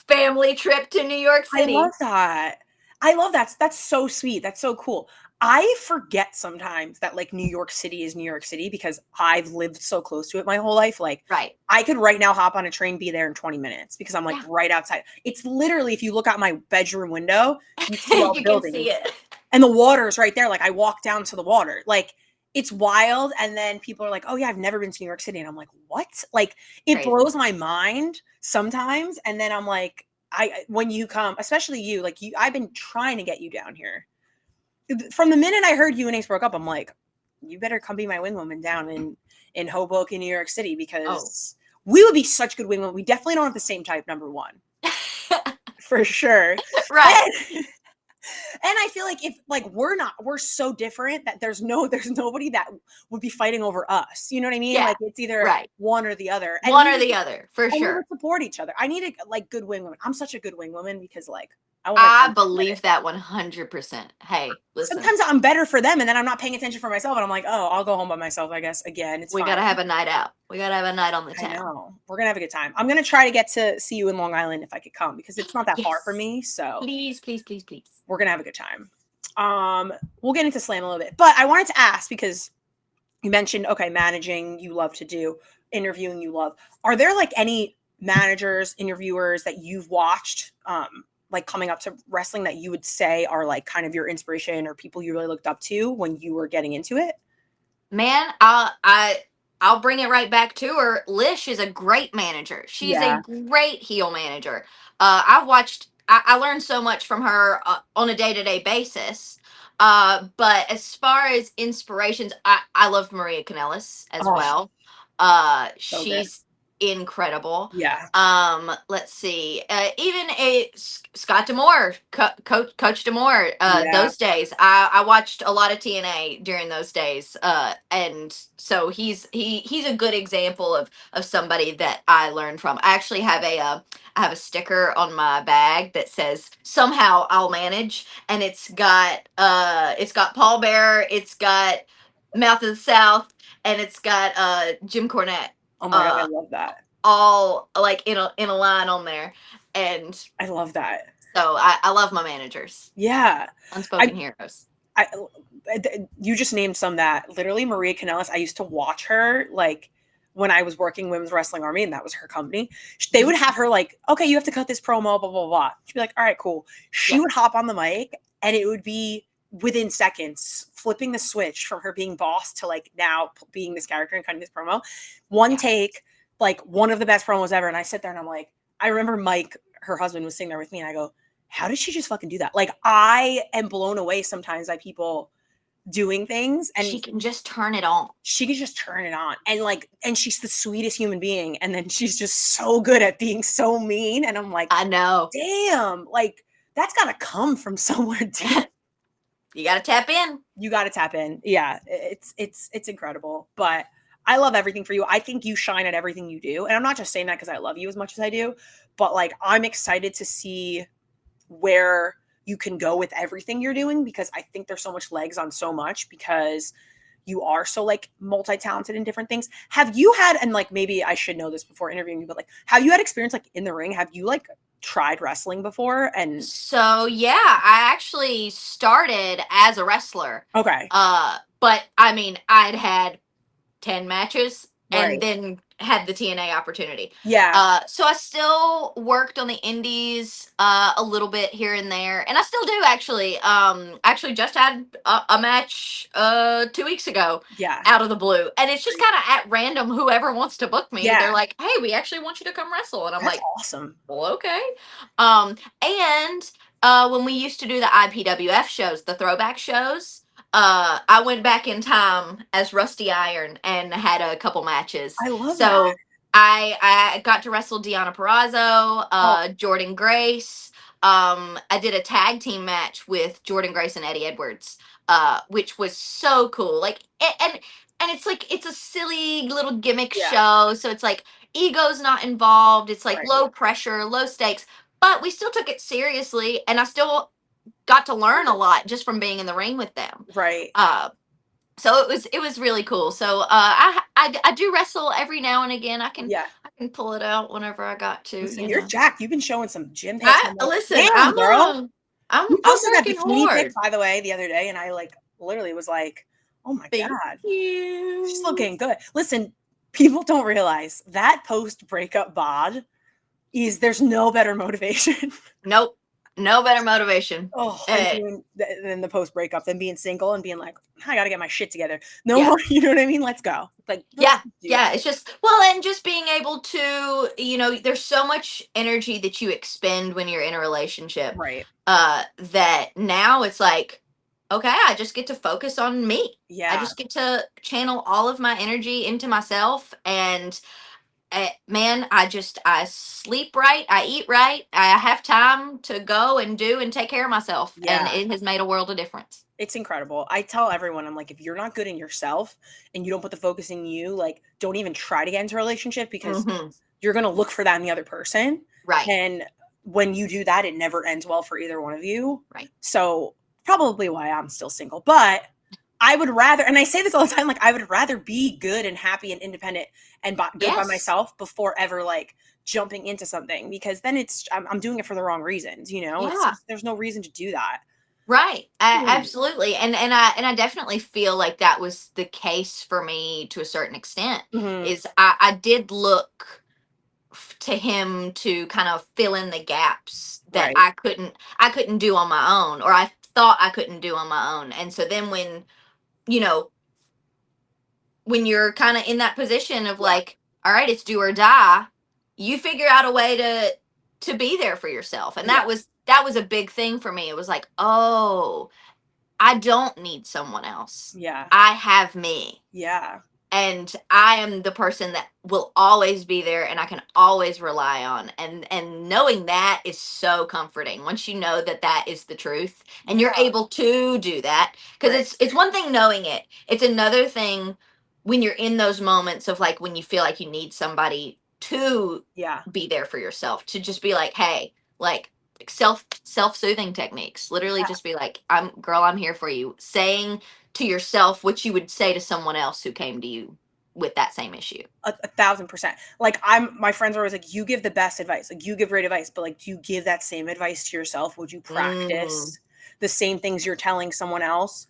family trip to New York City. I love that. I love that. That's so sweet. That's so cool. I forget sometimes that like New York City is New York City because I've lived so close to it my whole life. Like Right. I could right now hop on a train, be there in 20 minutes because I'm like right outside. It's literally, if you look out my bedroom window, you see all the You can buildings. see it. And the water's right there. Like I walk down to the water. Like it's wild. And then people are like, oh yeah, I've never been to New York City. And I'm like, what? Like it Crazy. blows my mind sometimes. And then I'm like, when you come, especially you, like I've been trying to get you down here. From the minute I heard you and Ace broke up, I'm like, you better come be my wing woman down in Hoboken, New York City, because we would be such good wing women. We definitely don't have the same type, number one. For sure. Right. And I feel like if like we're so different that there's nobody that would be fighting over us. You know what I mean? Yeah, like it's either one or the other. And one or the other, for and we sure. would support each other. I need a like good wing woman. I'm such a good wing woman because like I believe that 100%. Hey, listen. Sometimes I'm better for them and then I'm not paying attention for myself and I'm like, oh, I'll go home by myself, I guess. Again, it's we fine. gotta have a night out. We gotta have a night on the town. I know. We're gonna have a good time. I'm gonna try to get to see you in Long Island if I could come because it's not that far from me. So please, please, please, please. We're gonna have a good time. We'll get into Slam a little bit, but I wanted to ask because you mentioned managing you love to do, interviewing you love. Are there like any managers, interviewers that you've watched like coming up to wrestling that you would say are like kind of your inspiration or people you really looked up to when you were getting into it? Man, I'll bring it right back to her. Lish is a great manager. She's a great heel manager. I learned so much from her on a day-to-day basis. But as far as inspirations, I love Maria Kanellis as well. So She's incredible. Yeah. Let's see. Even Scott Demore, Coach Demore. Yeah. Those days, I watched a lot of TNA during those days. And so he's a good example of somebody that I learned from. I actually have I have a sticker on my bag that says "Somehow I'll manage," and it's got Paul Bearer, it's got Mouth of the South, and it's got Jim Cornette. Oh my God, I love that. All like in a line on there, and I love that. so I love my managers, Yeah. unspoken heroes. I, you just named some that literally Maria Kanellis. I used to watch her like when I was working Women's Wrestling Army, and that was her company. They would have her like, okay, you have to cut this promo, blah, blah, blah. She'd be like, all right, cool. She Yeah. would hop on the mic and it would be within seconds, flipping the switch from her being boss to like now being this character and cutting this promo. One Yeah. take, like one of the best promos ever. And I sit there and I'm like, I remember Mike, her husband, was sitting there with me and I go, how did she just fucking do that? Like, I am blown away sometimes by people doing things, and She can just turn it on. she can just turn it on, and like, and she's the sweetest human being, and then she's just so good at being so mean, and I'm like, I know. damn, like that's gotta come from somewhere deep. You got to tap in. You got to tap in. Yeah, it's incredible. But I love everything for you. I think you shine at everything you do, and I'm not just saying that because I love you as much as I do, but like I'm excited to see where you can go with everything you're doing, because I think there's so much legs on so much, because you are so like multi-talented in different things. Have you had, and like maybe I should know this before interviewing you, but like have you had experience like in the ring? Have you like tried wrestling before? And So yeah, I actually started as a wrestler. okay, But I mean, I'd had 10 matches right. and then had the TNA opportunity. Yeah. So I still worked on the indies a little bit here and there, and I still do actually. Actually just had a match 2 weeks ago Yeah. out of the blue, and it's just kind of at random. Whoever wants to book me, Yeah. they're like, "Hey, we actually want you to come wrestle," and I'm That's like, awesome. "Well, okay." And when we used to do the IPWF shows, the throwback shows, I went back in time as Rusty Iron and had a couple matches. I love that. So I got to wrestle Deanna Perrazzo, Oh. Jordan Grace. I did a tag team match with Jordan Grace and Eddie Edwards, which was so cool. Like and it's like it's a silly little gimmick Yeah. show, so it's like ego's not involved. It's like Right. low pressure, low stakes, but we still took it seriously, and I still got to learn a lot just from being in the ring with them. Right. So it was really cool. So I do wrestle every now and again. I can pull it out whenever I got to. Listen, you you're know. jacked. You've been showing some gym pics. Listen, Damn, girl. I'm You posted that working bikini hard. pic, by the way, the other day, and I like literally was like, oh my Thank God. you. She's looking good. Listen, people don't realize that post-breakup bod there's no better motivation. Nope. No better motivation. Than the post-breakup, than being single and being like, I gotta get my shit together. No Yeah. more, you know what I mean? Let's go. Like, Yeah. It's just, well, and just being able to, there's so much energy that you expend when you're in a relationship. Right. That now it's like, okay, I just get to focus on me. Yeah. I just get to channel all of my energy into myself, and man, I sleep right, I eat right, I have time to go and do and take care of myself, and it has made a world of difference. It's incredible. I tell everyone, I'm like, if you're not good in yourself and you don't put the focus in you, like, don't even try to get into a relationship, because you're going to look for that in the other person. Right. And when you do that, it never ends well for either one of you. Right. So probably why I'm still single. But I would rather, and I say this all the time, like, I would rather be good and happy and independent and good by myself before ever like jumping into something, because then I'm doing it for the wrong reasons, Yeah. There's no reason to do that. Right. Absolutely. And I definitely feel like that was the case for me to a certain extent. Is I did look to him to kind of fill in the gaps that I couldn't do on my own, or I thought I couldn't do on my own. And so then when you're kind of in that position of like, all right, it's do or die, you figure out a way to be there for yourself. And that was a big thing for me. It was like, oh, I don't need someone else. Yeah. I have me. Yeah. and I am the person that will always be there and I can always rely on. And knowing that is so comforting once you know that that is the truth and you're Yeah. able to do that, because Right. it's one thing knowing it. It's another thing when you're in those moments of like when you feel like you need somebody to Yeah. be there for yourself, to just be like, hey, like self-soothing techniques, literally just be like, I'm here for you, saying to yourself what you would say to someone else who came to you with that same issue. 1,000%. Like my friends are always like, you give the best advice, like you give great advice, but like, do you give that same advice to yourself? Would you practice the same things you're telling someone else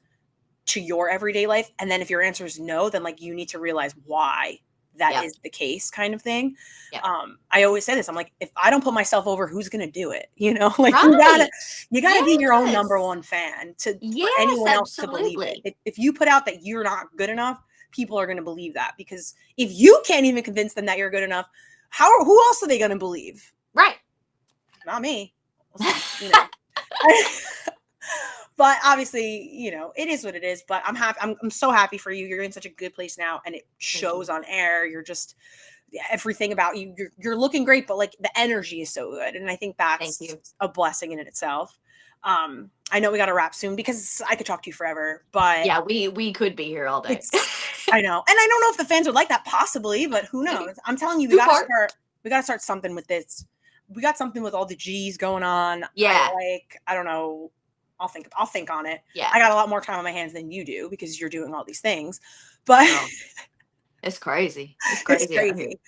to your everyday life? And then if your answer is no, then like you need to realize why that Yep. is the case, kind of thing. Yep. I always say this, I'm like, if I don't put myself over, who's gonna do it? You know, like Right. you gotta be your own Yes. number one fan for Yes, anyone else to believe it. absolutely. If you put out that you're not good enough, people are going to believe that, because if you can't even convince them that you're good enough, who else are they going to believe? Right. Not me. You know. But obviously, you know, it is what it is, but I'm happy. I'm so happy for you. You're in such a good place now, and it shows on air. You're just, everything about you, you're looking great, but like the energy is so good. And I think that's Thank you. a blessing in itself. I know we got to wrap soon because I could talk to you forever, but Yeah, we could be here all day. I know. And I don't know if the fans would like that, possibly, but who knows? I'm telling you, we gotta start something with this. We got something with all the G's going on. Yeah. I don't know. I'll think on it. Yeah. I got a lot more time on my hands than you do because you're doing all these things. But it's crazy. It's crazy. It's crazy.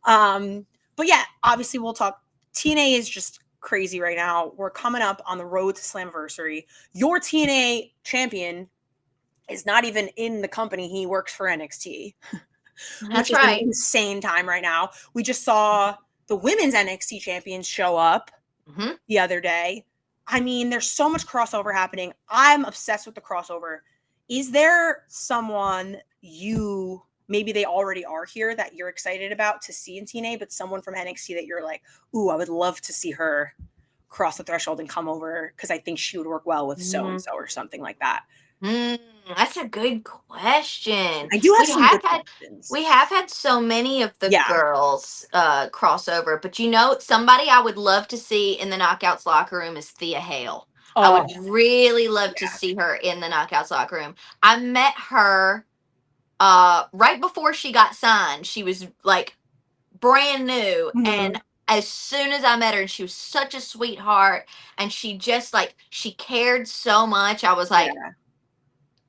But yeah, obviously we'll talk. TNA is just crazy right now. We're coming up on the road to Slammiversary. Your TNA champion is not even in the company. He works for NXT. That's which right. is an insane time right now. We just saw the women's NXT champions show up the other day. I mean, there's so much crossover happening. I'm obsessed with the crossover. Is there someone maybe they already are here that you're excited about to see in TNA, but someone from NXT that you're like, ooh, I would love to see her cross the threshold and come over because I think she would work well with so-and-so or something like that? That's a good question. I do have some good questions. We have had so many of the Yeah. girls crossover, but you know, somebody I would love to see in the Knockouts locker room is Thea Hale. I would really love to see her in the Knockouts locker room. I met her right before she got signed. She was like brand new, and as soon as I met her, and she was such a sweetheart, and she just like, she cared so much. I was like,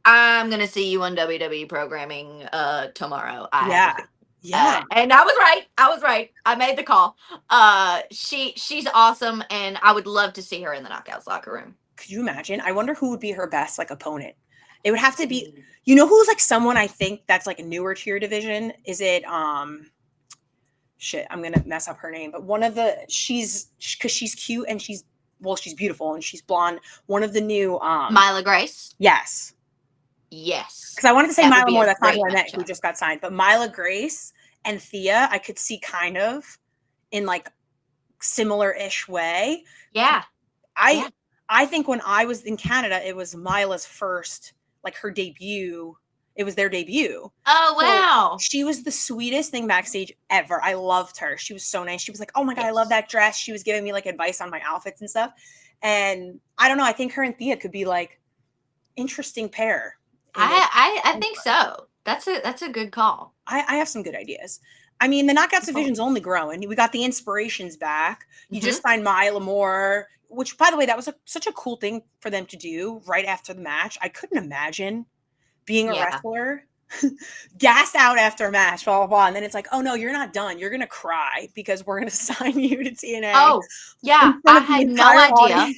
I'm gonna see you on WWE programming tomorrow. I have a feeling. Yeah. And I was right. I made the call. She's awesome, and I would love to see her in the Knockouts locker room. Could you imagine? I wonder who would be her best like opponent. It would have to be, you know, who's like someone I think that's like newer to your division. Is it shit, I'm gonna mess up her name, but one of the because she's cute and she's beautiful and she's blonde. One of the new Myla Grace. Yes. Because I wanted to say Myla Moore. That's not who I meant. Who just got signed, but Myla Grace and Thea, I could see kind of in like similar-ish way. Yeah. I think when I was in Canada, it was Myla's first, like her debut. It was their debut. Oh, wow. So she was the sweetest thing backstage ever. I loved her. She was so nice. She was like, oh my God, I love that dress. She was giving me like advice on my outfits and stuff. And I don't know. I think her and Thea could be like interesting pair. I think so. That's a good call. I have some good ideas. I mean, the Knockouts division's only growing. We got the Inspirations back. You just signed Myla Moore, which, by the way, that was such a cool thing for them to do right after the match. I couldn't imagine being a wrestler, gassed out after a match, blah, blah, blah. And then it's like, oh, no, you're not done. You're going to cry because we're going to sign you to TNA. Oh, yeah. I had no idea.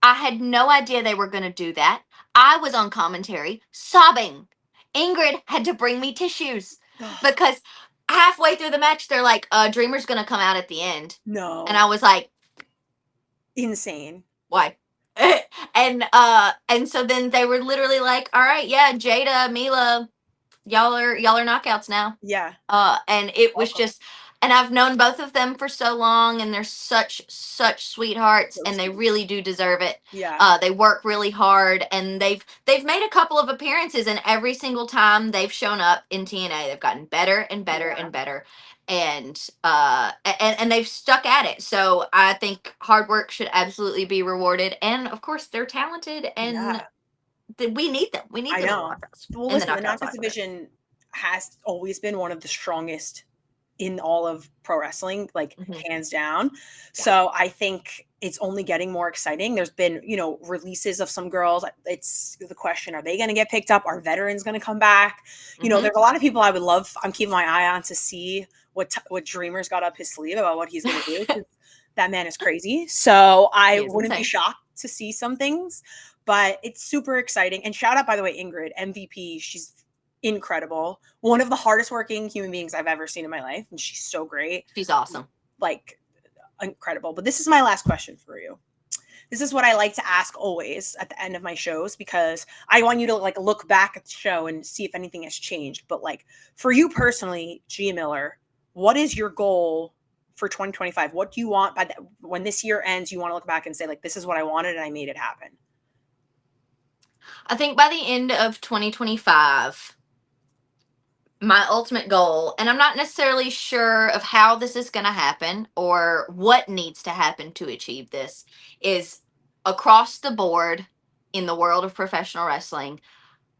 I had no idea they were going to do that. I was on commentary sobbing. Ingrid had to bring me tissues because halfway through the match, they're like, Dreamer's going to come out at the end. No. And I was like, insane. Why? And so then they were literally like, all right, yeah, Jada, Mila, y'all are knockouts now. Yeah. And it was just, And I've known both of them for so long, and they're such sweethearts, So and they sweet. really do deserve it. Yeah. They work really hard, and they've made a couple of appearances, and every single time they've shown up in TNA, they've gotten better and better Yeah. and better, and they've stuck at it. So I think hard work should absolutely be rewarded, and of course they're talented, and Yeah. we need them. We need I them know. Well, in the listen, the knockout non-test cycle. division has always been one of the strongest in all of pro wrestling, like Mhm. hands down. Yeah. So I think it's only getting more exciting. There's been, releases of some girls. It's the question, are they going to get picked up? Are veterans going to come back? Mhm. There's a lot of people I would love. I'm keeping my eye on to see what Dreamer's got up his sleeve about what he's going to do. 'Cause that man is crazy. So I He is wouldn't be insane. shocked to see some things, but it's super exciting. And shout out, by the way, Ingrid, MVP. She's incredible. One of the hardest working human beings I've ever seen in my life. And she's so great. She's awesome. Like, incredible. But this is my last question for you. This is what I like to ask always at the end of my shows, because I want you to like look back at the show and see if anything has changed. But like for you personally, Gia Miller, what is your goal for 2025? What do you want when this year ends? You want to look back and say, like, this is what I wanted and I made it happen. I think by the end of 2025, my ultimate goal, and I'm not necessarily sure of how this is going to happen or what needs to happen to achieve this, is across the board in the world of professional wrestling.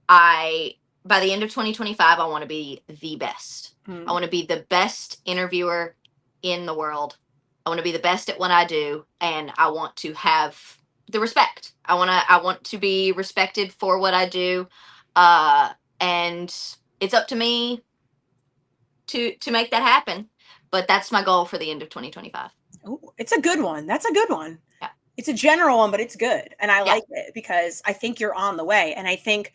By the end of 2025, I want to be the best. I want to be the best interviewer in the world. I want to be the best at what I do, and I want to have the respect. I want to be respected for what I do, and it's up to me to make that happen. But that's my goal for the end of 2025. Oh, it's a good one. That's a good one. Yeah. It's a general one, but it's good. And I Yeah. like it because I think you're on the way. And I think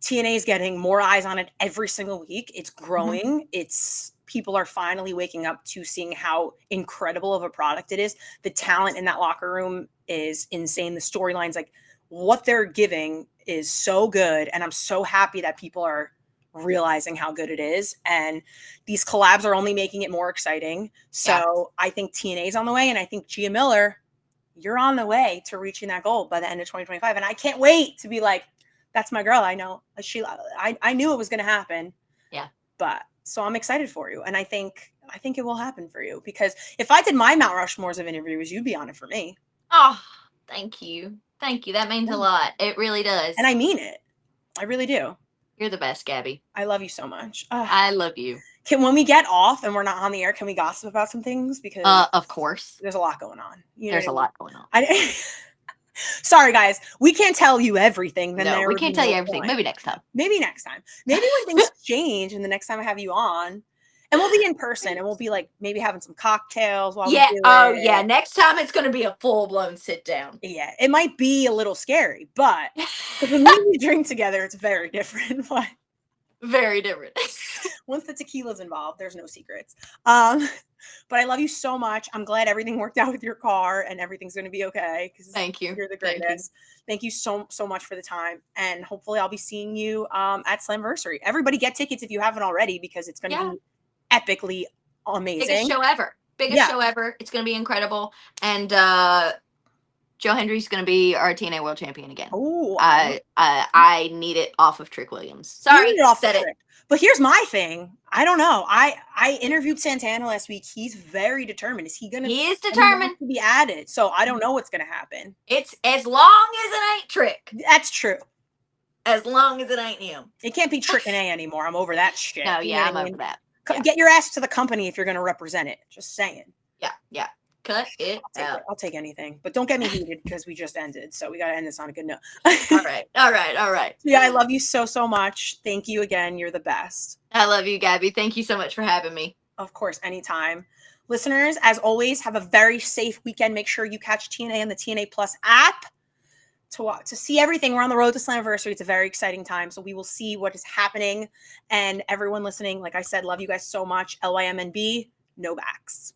TNA is getting more eyes on it every single week. It's growing. It's people are finally waking up to seeing how incredible of a product it is. The talent in that locker room is insane. The storylines, like what they're giving is so good. And I'm so happy that people are realizing how good it is. And these collabs are only making it more exciting. So I think TNA is on the way. And I think Gia Miller, you're on the way to reaching that goal by the end of 2025. And I can't wait to be like, that's my girl. I know I knew it was going to happen. Yeah. But so I'm excited for you. And I think it will happen for you, because if I did my Mount Rushmores of interviews, you'd be on it for me. Oh, thank you. Thank you. That means a lot. It really does. And I mean it. I really do. You're the best, Gabby. I love you so much. I love you. When we get off and we're not on the air, can we gossip about some things? Because Of course. there's a lot going on. There's a lot going on. Sorry, guys. We can't tell you everything. No, we can't tell you everything. Maybe next time. Maybe next time. Maybe when things change and the next time I have you on, and we'll be in person and we'll be like maybe having some cocktails while we do it. Oh, yeah. Next time it's going to be a full-blown sit-down. Yeah. It might be a little scary, but when we drink together, it's very different. But very different. Once the tequila's involved, there's no secrets. But I love you so much. I'm glad everything worked out with your car and everything's going to be okay. Thank you. You're the greatest. Thank you so much for the time. And hopefully I'll be seeing you at Slamversary. Everybody get tickets if you haven't already, because it's going to be epically amazing. Biggest show ever. Show ever. It's going to be incredible. And Joe Hendry's going to be our TNA World Champion again. Oh, I need it off of Trick Williams. Sorry, said it. But here's my thing. I don't know. I interviewed Santana last week. He's very determined. He is determined to be added. So I don't know what's going to happen. It's as long as it ain't Trick. That's true. As long as it ain't him. It can't be Trick and A anymore. I'm over that shit. No, yeah, I'm over that. Get your ass to the company if you're going to represent it. Just saying. Yeah. Cut it out. I'll take anything. But don't get me heated because we just ended. So we got to end this on a good note. All right. Yeah, I love you so much. Thank you again. You're the best. I love you, Gabby. Thank you so much for having me. Of course, anytime. Listeners, as always, have a very safe weekend. Make sure you catch TNA on the TNA Plus app to see everything. We're on the road to Slamversary. It's a very exciting time. So we will see what is happening. And everyone listening, like I said, love you guys so much. LYMNB, no backs.